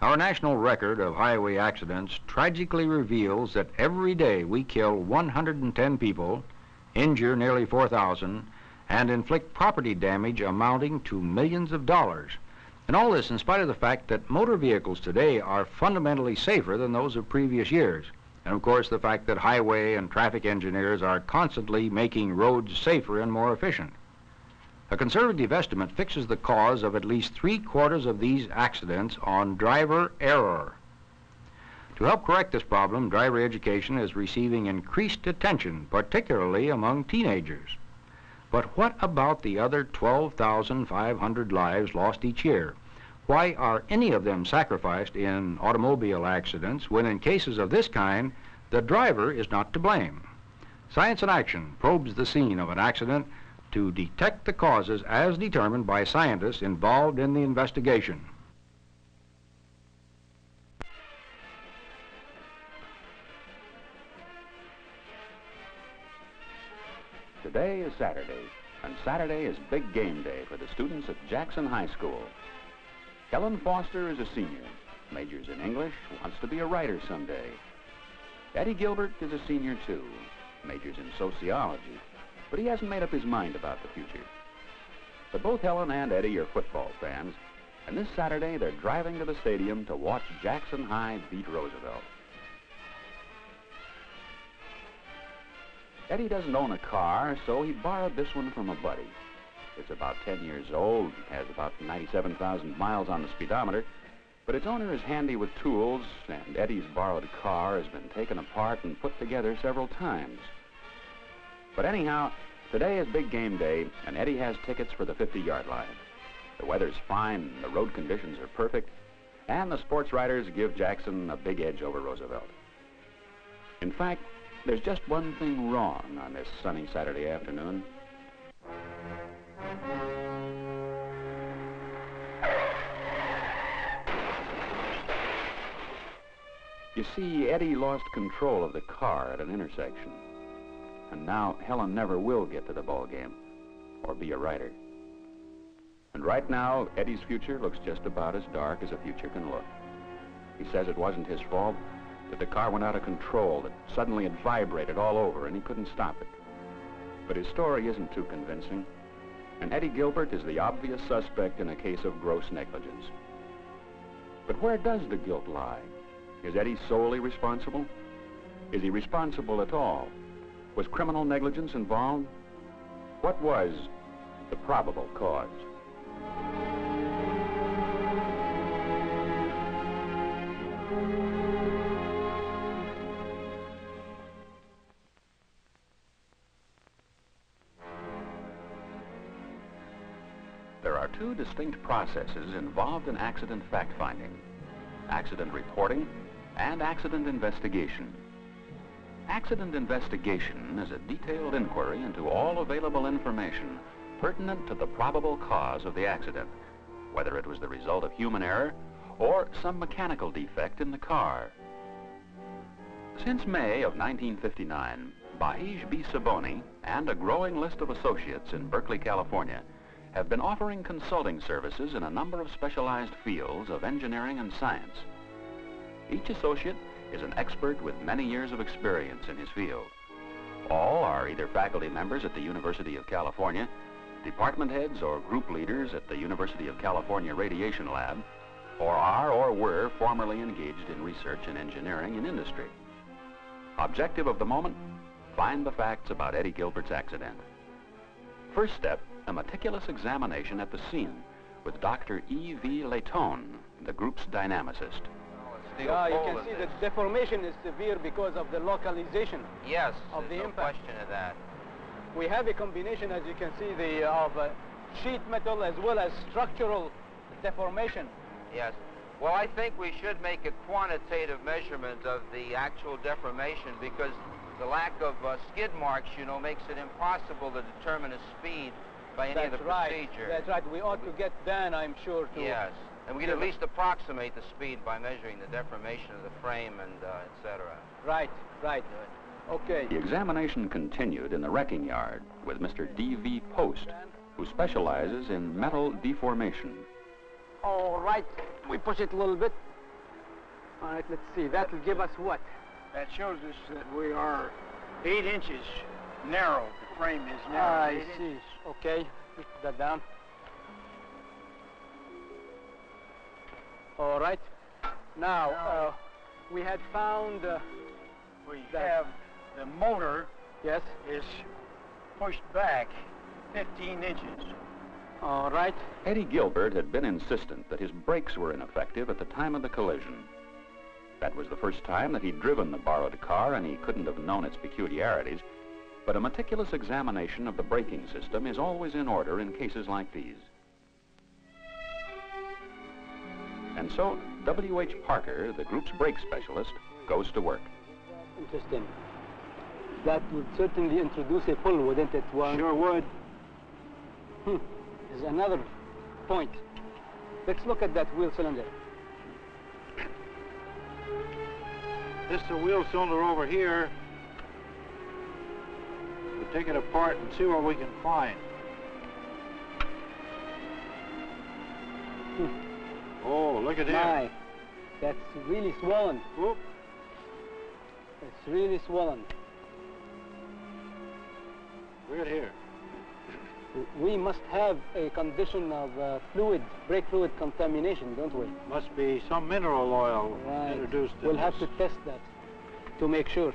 Our national record of highway accidents tragically reveals that every day we kill 110 people, injure nearly 4,000, and inflict property damage amounting to millions of dollars. And all this in spite of the fact that motor vehicles today are fundamentally safer than those of previous years. And of course the fact that highway and traffic engineers are constantly making roads safer and more efficient. A conservative estimate fixes the cause of at least 3/4 of these accidents on driver error. To help correct this problem, driver education is receiving increased attention, particularly among teenagers. But what about the other 12,500 lives lost each year? Why are any of them sacrificed in automobile accidents when in cases of this kind, the driver is not to blame? Science in Action probes the scene of an accident to detect the causes as determined by scientists involved in the investigation. Today is Saturday, and Saturday is big game day for the students at Jackson High School. Helen Foster is a senior, majors in English, wants to be a writer someday. Eddie Gilbert is a senior too, majors in sociology, but he hasn't made up his mind about the future. But both Helen and Eddie are football fans, and this Saturday they're driving to the stadium to watch Jackson High beat Roosevelt. Eddie doesn't own a car, so he borrowed this one from a buddy. It's about 10 years old, has about 97,000 miles on the speedometer, but its owner is handy with tools, and Eddie's borrowed car has been taken apart and put together several times. But anyhow, today is big game day, and Eddie has tickets for the 50-yard line. The weather's fine, the road conditions are perfect, and the sports writers give Jackson a big edge over Roosevelt. In fact, there's just one thing wrong on this sunny Saturday afternoon. You see, Eddie lost control of the car at an intersection. And now Helen never will get to the ball game or be a writer. And right now, Eddie's future looks just about as dark as a future can look. He says it wasn't his fault, that the car went out of control, that suddenly it vibrated all over and he couldn't stop it. But his story isn't too convincing, and Eddie Gilbert is the obvious suspect in a case of gross negligence. But where does the guilt lie? Is Eddie solely responsible? Is he responsible at all? Was criminal negligence involved? What was the probable cause? There are two distinct processes involved in accident fact-finding: accident reporting and accident investigation. Accident investigation is a detailed inquiry into all available information pertinent to the probable cause of the accident, whether it was the result of human error or some mechanical defect in the car. Since May of 1959, Bahij B. Sabouni and a growing list of associates in Berkeley, California, have been offering consulting services in a number of specialized fields of engineering and science. Each associate is an expert with many years of experience in his field. All are either faculty members at the University of California, department heads or group leaders at the University of California Radiation Lab, or are or were formerly engaged in research and engineering in industry. Objective of the moment, find the facts about Eddie Gilbert's accident. First step, a meticulous examination at the scene with Dr. E.V. Layton, the group's dynamicist. Yeah, you can see the deformation is severe because of the localization. Yes, of the no impact. question of that. We have a combination, as you can see, of sheet metal as well as structural deformation. Yes. Well, I think we should make a quantitative measurement of the actual deformation because the lack of skid marks, you know, makes it impossible to determine a speed by any of the procedure. That's right. We ought to get Dan, I'm sure, to... Yes. And we can at least approximate the speed by measuring the deformation of the frame and et cetera. Right, right. Okay. The examination continued in the wrecking yard with Mr. D.V. Post, who specializes in metal deformation. All right. We push it a little bit. All right, let's see. That will give us what? That shows us that we are 8 inches narrow. The frame is narrow. I 8 see. inches. Okay, put that down. All right. Now, we had found... We that- have the motor yes. is pushed back 15 inches. All right. Eddie Gilbert had been insistent that his brakes were ineffective at the time of the collision. That was the first time that he'd driven the borrowed car, and he couldn't have known its peculiarities. But a meticulous examination of the braking system is always in order in cases like these. And so, W.H. Parker, the group's brake specialist, goes to work. Interesting. That would certainly introduce a pull, wouldn't it? Sure would. There's another point. Let's look at that wheel cylinder. This is the wheel cylinder over here. We'll take it apart and see what we can find. Oh, look at that. My, that's really swollen. Whoop. It's really swollen. Right here. We must have a condition of brake fluid contamination, don't we? Must be some mineral oil Right. introduced in We'll have to this. test that to make sure.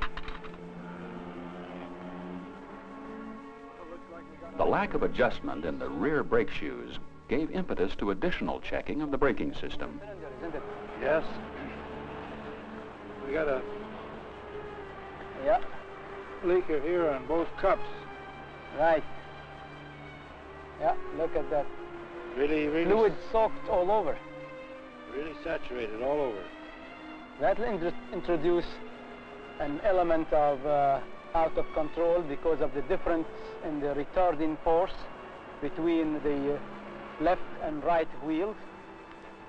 The lack of adjustment in the rear brake shoes gave impetus to additional checking of the braking system. Cylinder, isn't it? Yes. We got a Yeah. leaker here on both cups. Right. Yeah, look at that. Really Fluid soaked all over. really saturated all over. That will introduce an element of out of control because of the difference in the retarding force between the left and right wheels.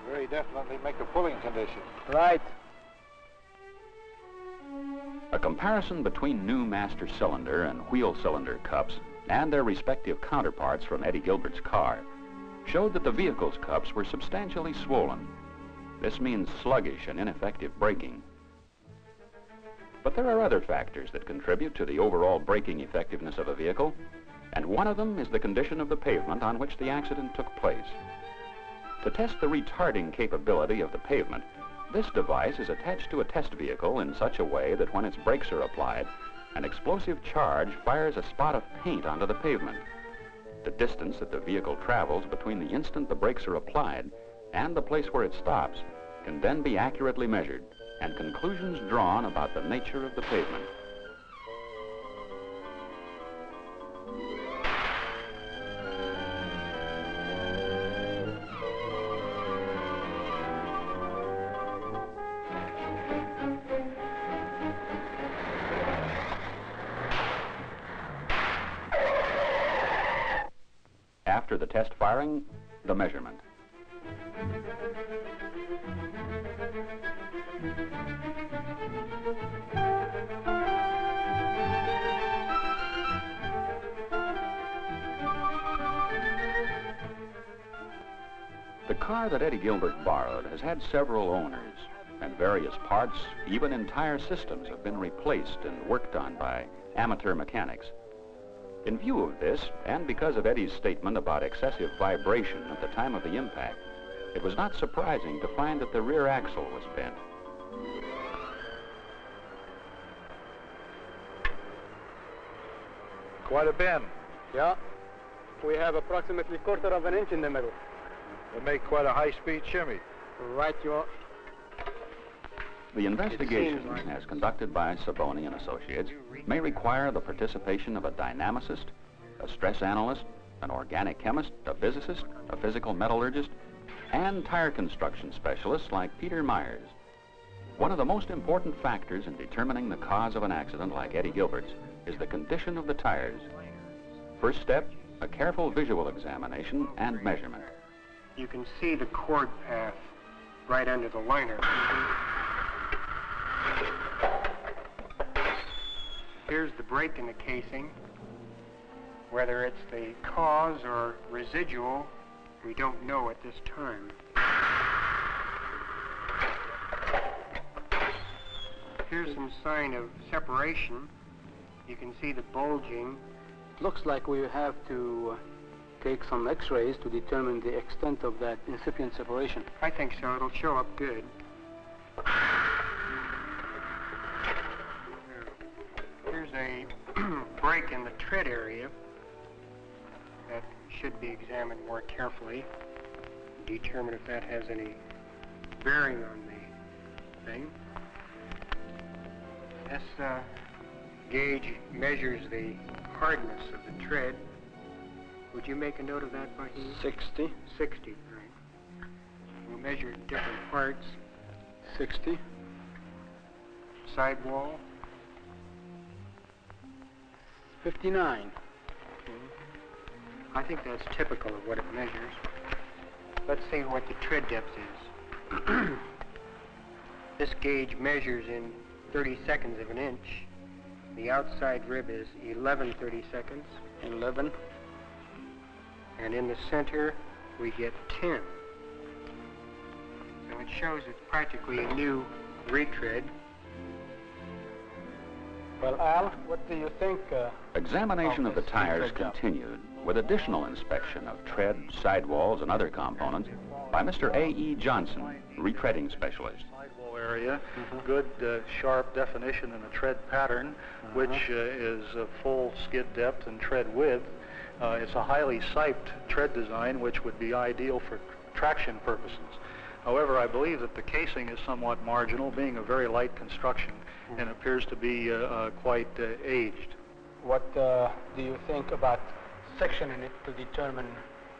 Very definitely make a pulling condition. Right. A comparison between new master cylinder and wheel cylinder cups and their respective counterparts from Eddie Gilbert's car showed that the vehicle's cups were substantially swollen. This means sluggish and ineffective braking. But there are other factors that contribute to the overall braking effectiveness of a vehicle, and one of them is the condition of the pavement on which the accident took place. To test the retarding capability of the pavement, this device is attached to a test vehicle in such a way that when its brakes are applied, an explosive charge fires a spot of paint onto the pavement. The distance that the vehicle travels between the instant the brakes are applied and the place where it stops can then be accurately measured and conclusions drawn about the nature of the pavement. After the test firing, the measurement. The car that Eddie Gilbert borrowed has had several owners, and various parts, even entire systems, have been replaced and worked on by amateur mechanics. In view of this, and because of Eddie's statement about excessive vibration at the time of the impact, it was not surprising to find that the rear axle was bent. Quite a bend. Yeah. We have approximately 1/4 of an inch in the middle. Would make quite a high-speed shimmy. Right, you are. The investigation, like- as conducted by Sabouni and Associates, may require the participation of a dynamicist, a stress analyst, an organic chemist, a physicist, a physical metallurgist, and tire construction specialists like Peter Myers. One of the most important factors in determining the cause of an accident like Eddie Gilbert's is the condition of the tires. First step, a careful visual examination and measurement. You can see the cord path right under the liner. Here's the break in the casing. Whether it's the cause or residual, we don't know at this time. Here's some sign of separation. You can see the bulging. Looks like we have to take some x-rays to determine the extent of that incipient separation. I think so. It'll show up good. Here's a break in the tread area that should be examined more carefully. Determine if that has any bearing on the thing. This gauge measures the hardness of the tread. Would you make a note of that, Bahee? 60. 60, right. We'll measure it in different parts. 60. Sidewall. 59. I think that's typical of what it measures. Let's see what the tread depth is. This gauge measures in 30/2 of an inch. The outside rib is 11 30/2. 11. And in the center, we get 10. So it shows it's practically a new retread. Well, Al, what do you think? Examination of the this tires retread job? continued with additional inspection of tread, sidewalls, and other components by Mr. A.E. Johnson, retreading specialist. Sidewall area, good sharp definition in the tread pattern, which is a full skid depth and tread width. It's a highly siped tread design, which would be ideal for traction purposes. However, I believe that the casing is somewhat marginal, being a very light construction, and appears to be quite aged. What do you think about sectioning it to determine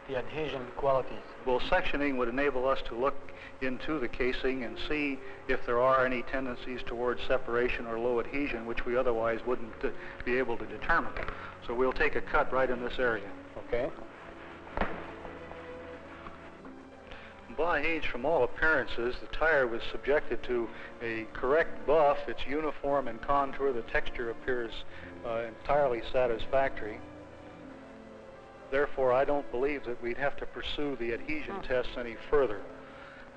the adhesion qualities? Well, sectioning would enable us to look into the casing and see if there are any tendencies towards separation or low adhesion, which we otherwise wouldn't be able to determine. So we'll take a cut right in this area. Okay. By age, from all appearances, the tire was subjected to a correct buff. It's uniform in contour. The texture appears entirely satisfactory. Therefore, I don't believe that we'd have to pursue the adhesion tests any further.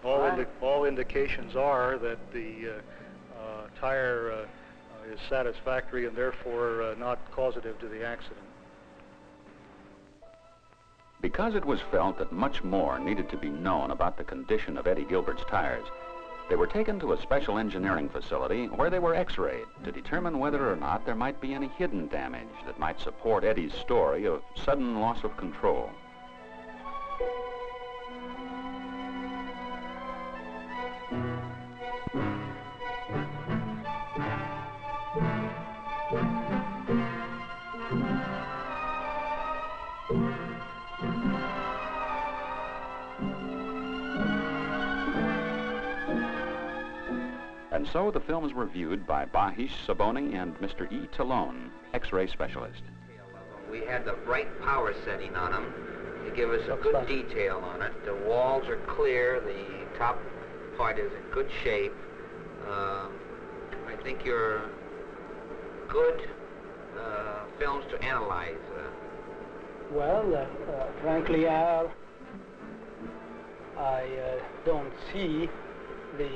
All indications are that the tire is satisfactory and therefore not causative to the accident. Because it was felt that much more needed to be known about the condition of Eddie Gilbert's tires, they were taken to a special engineering facility where they were x-rayed to determine whether or not there might be any hidden damage that might support Eddie's story of sudden loss of control. And so the films were viewed by Bahish Sabouni and Mr. E. Talone, X-ray specialist. We had the right power setting on them to give us a good detail on it. The walls are clear, the top part is in good shape. I think you're good films to analyze. Well, frankly, Al, I don't see the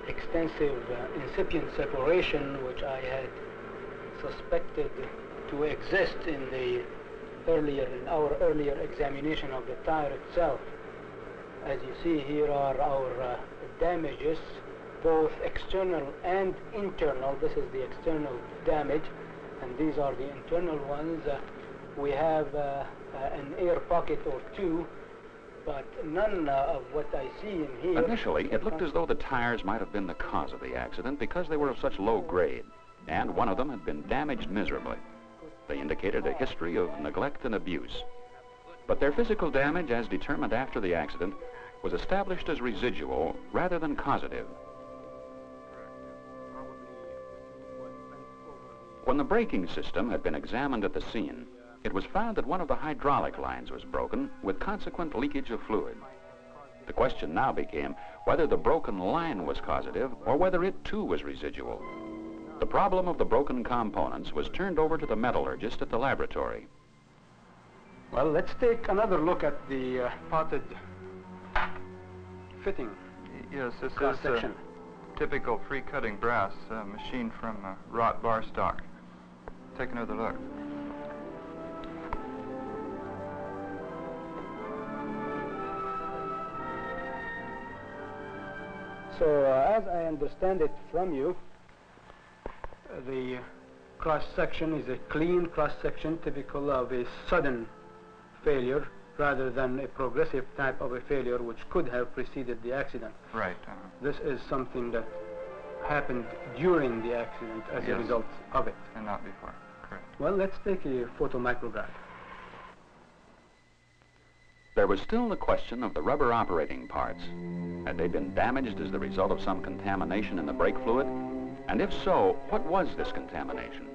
extensive incipient separation which I had suspected to exist in our earlier examination of the tire itself. As you see, here are our damages, both external and internal. This is the external damage, and these are the internal ones. We have an air pocket or two, but none of what I see in here... Initially, it looked as though the tires might have been the cause of the accident because they were of such low grade, and one of them had been damaged miserably. They indicated a history of neglect and abuse. But their physical damage, as determined after the accident, was established as residual rather than causative. When the braking system had been examined at the scene, it was found that one of the hydraulic lines was broken, with consequent leakage of fluid. The question now became whether the broken line was causative or whether it too was residual. The problem of the broken components was turned over to the metallurgist at the laboratory. Well, let's take another look at the potted fitting. Yes, this cross-section. typical free-cutting brass machined from wrought bar stock. Take another look. So, as I understand it from you, the cross-section is a clean cross-section typical of a sudden failure rather than a progressive type of a failure which could have preceded the accident. Right. This is something that happened during the accident as a result of it. And not before. Correct. Well, let's take a photomicrograph. There was still the question of the rubber operating parts. Had they been damaged as the result of some contamination in the brake fluid? And if so, what was this contamination?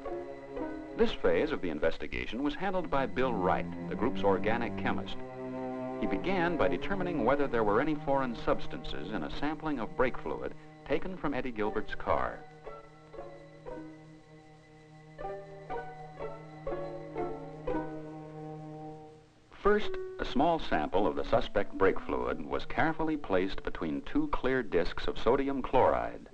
This phase of the investigation was handled by Bill Wright, the group's organic chemist. He began by determining whether there were any foreign substances in a sampling of brake fluid taken from Eddie Gilbert's car. First, a small sample of the suspect brake fluid was carefully placed between two clear discs of sodium chloride.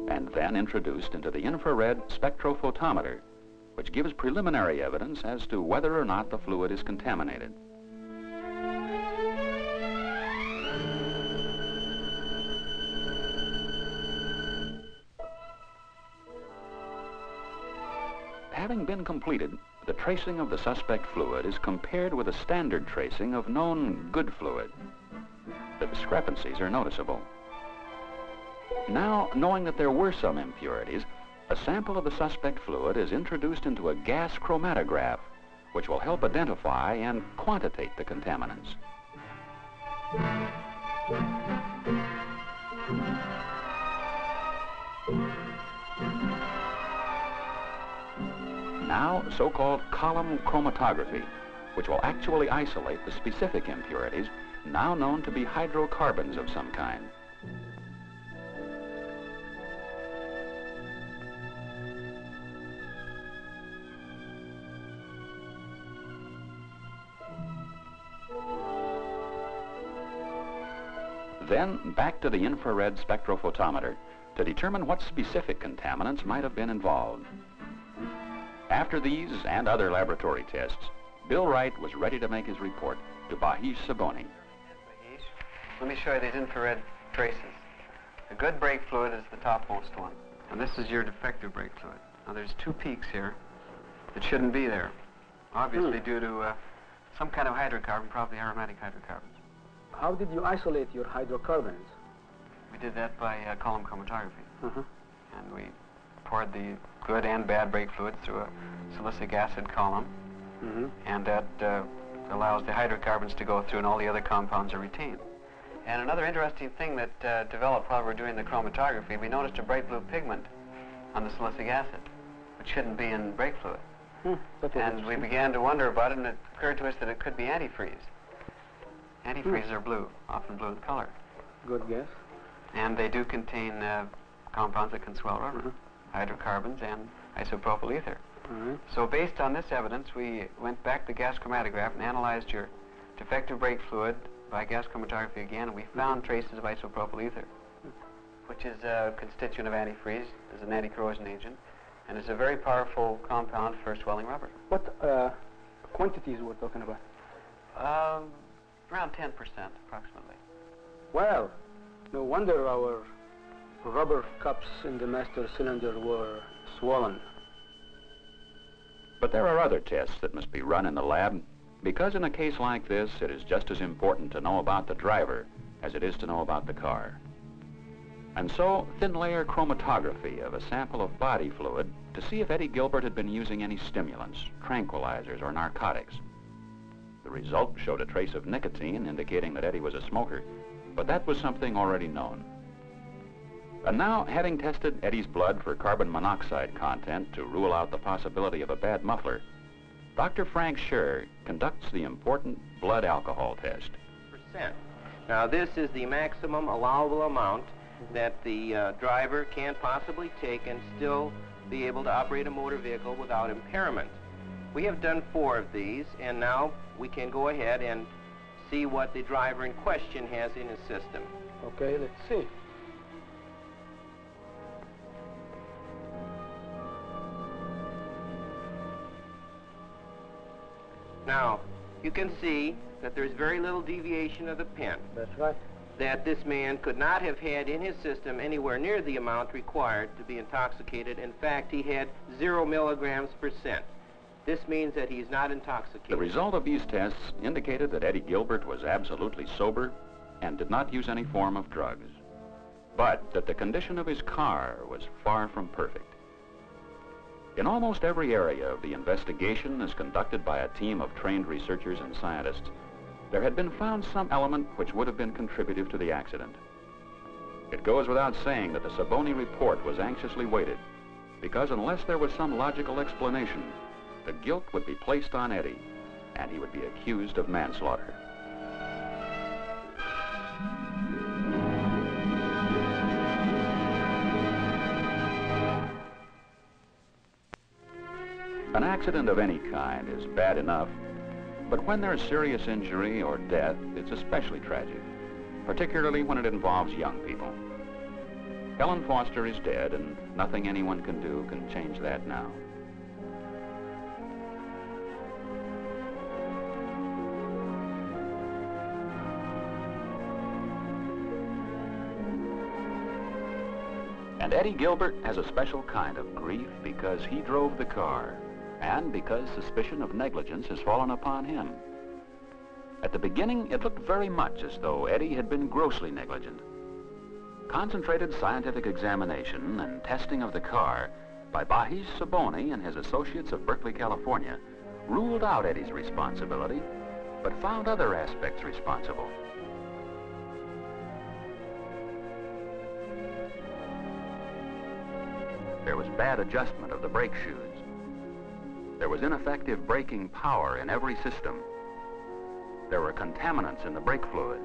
And then introduced into the infrared spectrophotometer, which gives preliminary evidence as to whether or not the fluid is contaminated. Having been completed, the tracing of the suspect fluid is compared with a standard tracing of known good fluid. The discrepancies are noticeable. Now, knowing that there were some impurities, a sample of the suspect fluid is introduced into a gas chromatograph, which will help identify and quantitate the contaminants. Now, so-called column chromatography, which will actually isolate the specific impurities, now known to be hydrocarbons of some kind. Then, back to the infrared spectrophotometer to determine what specific contaminants might have been involved. After these and other laboratory tests, Bill Wright was ready to make his report to Bahish Sabouni. Let me show you these infrared traces. The good brake fluid is the topmost one, and this is your defective brake fluid. Now there's two peaks here that shouldn't be there, obviously due to some kind of hydrocarbon, probably aromatic hydrocarbons. How did you isolate your hydrocarbons? We did that by column chromatography. And we poured the good and bad brake fluids through a silicic acid column, and that allows the hydrocarbons to go through and all the other compounds are retained. And another interesting thing that developed while we were doing the chromatography, we noticed a bright blue pigment on the silicic acid, which shouldn't be in brake fluid. And we began to wonder about it, and it occurred to us that it could be antifreeze. Antifreezes are blue, often blue in color. Good guess. And they do contain compounds that can swell rubber, hydrocarbons and isopropyl ether. So based on this evidence, we went back to gas chromatograph and analyzed your defective brake fluid by gas chromatography again, and we found traces of isopropyl ether, which is a constituent of antifreeze, is an anti-corrosion agent, and is a very powerful compound for swelling rubber. What quantities we're talking about? Around 10% approximately. Well, no wonder our rubber cups in the master cylinder were swollen. But there are other tests that must be run in the lab, because in a case like this, it is just as important to know about the driver as it is to know about the car. And so, thin layer chromatography of a sample of body fluid to see if Eddie Gilbert had been using any stimulants, tranquilizers, or narcotics. The result showed a trace of nicotine, indicating that Eddie was a smoker, but that was something already known. And now, having tested Eddie's blood for carbon monoxide content to rule out the possibility of a bad muffler, Dr. Frank Scher conducts the important blood alcohol test. Now, this is the maximum allowable amount that the driver can't possibly take and still be able to operate a motor vehicle without impairment. We have done 4 of these, and now we can go ahead and see what the driver in question has in his system. Okay, let's see. Now, you can see that there's very little deviation of the pin. That's right. That this man could not have had in his system anywhere near the amount required to be intoxicated. In fact, he had 0 mg%. This means that he's not intoxicated. The result of these tests indicated that Eddie Gilbert was absolutely sober and did not use any form of drugs, but that the condition of his car was far from perfect. In almost every area of the investigation, as conducted by a team of trained researchers and scientists, there had been found some element which would have been contributive to the accident. It goes without saying that the Sabouni report was anxiously waited, because unless there was some logical explanation, the guilt would be placed on Eddie, and he would be accused of manslaughter. An accident of any kind is bad enough, but when there's serious injury or death, it's especially tragic, particularly when it involves young people. Helen Foster is dead, and nothing anyone can do can change that now. And Eddie Gilbert has a special kind of grief because he drove the car, and because suspicion of negligence has fallen upon him. At the beginning, it looked very much as though Eddie had been grossly negligent. Concentrated scientific examination and testing of the car by Bahis Sabouni and his associates of Berkeley, California, ruled out Eddie's responsibility, but found other aspects responsible. There was bad adjustment of the brake shoes. There was ineffective braking power in every system. There were contaminants in the brake fluid.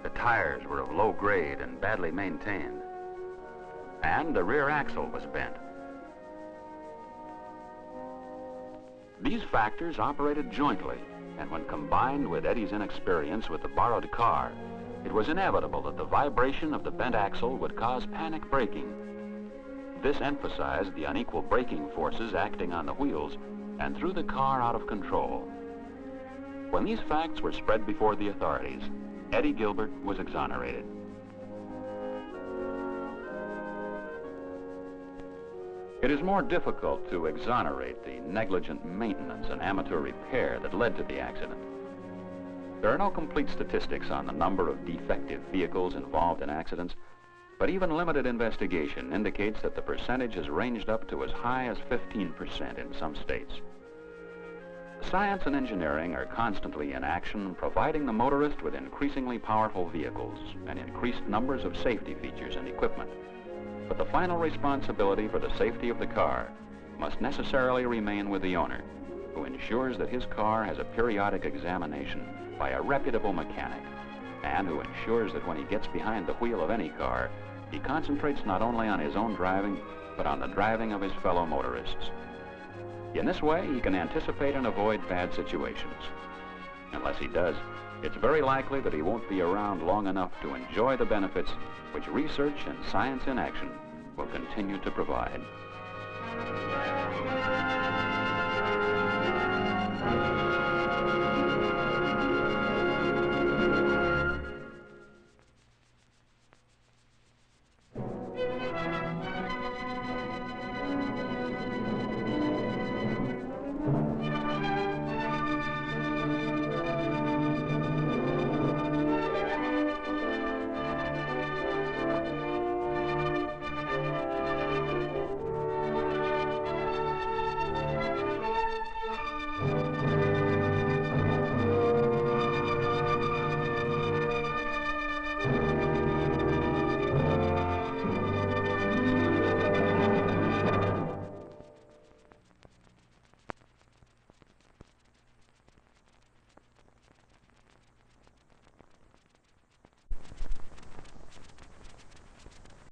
The tires were of low grade and badly maintained. And the rear axle was bent. These factors operated jointly, and when combined with Eddie's inexperience with the borrowed car, it was inevitable that the vibration of the bent axle would cause panic braking. This emphasized the unequal braking forces acting on the wheels and threw the car out of control. When these facts were spread before the authorities, Eddie Gilbert was exonerated. It is more difficult to exonerate the negligent maintenance and amateur repair that led to the accident. There are no complete statistics on the number of defective vehicles involved in accidents, but even limited investigation indicates that the percentage has ranged up to as high as 15% in some states. Science and engineering are constantly in action, providing the motorist with increasingly powerful vehicles and increased numbers of safety features and equipment. But the final responsibility for the safety of the car must necessarily remain with the owner, who ensures that his car has a periodic examination by a reputable mechanic, and who ensures that when he gets behind the wheel of any car, he concentrates not only on his own driving, but on the driving of his fellow motorists. In this way, he can anticipate and avoid bad situations. Unless he does, it's very likely that he won't be around long enough to enjoy the benefits which research and science in action will continue to provide.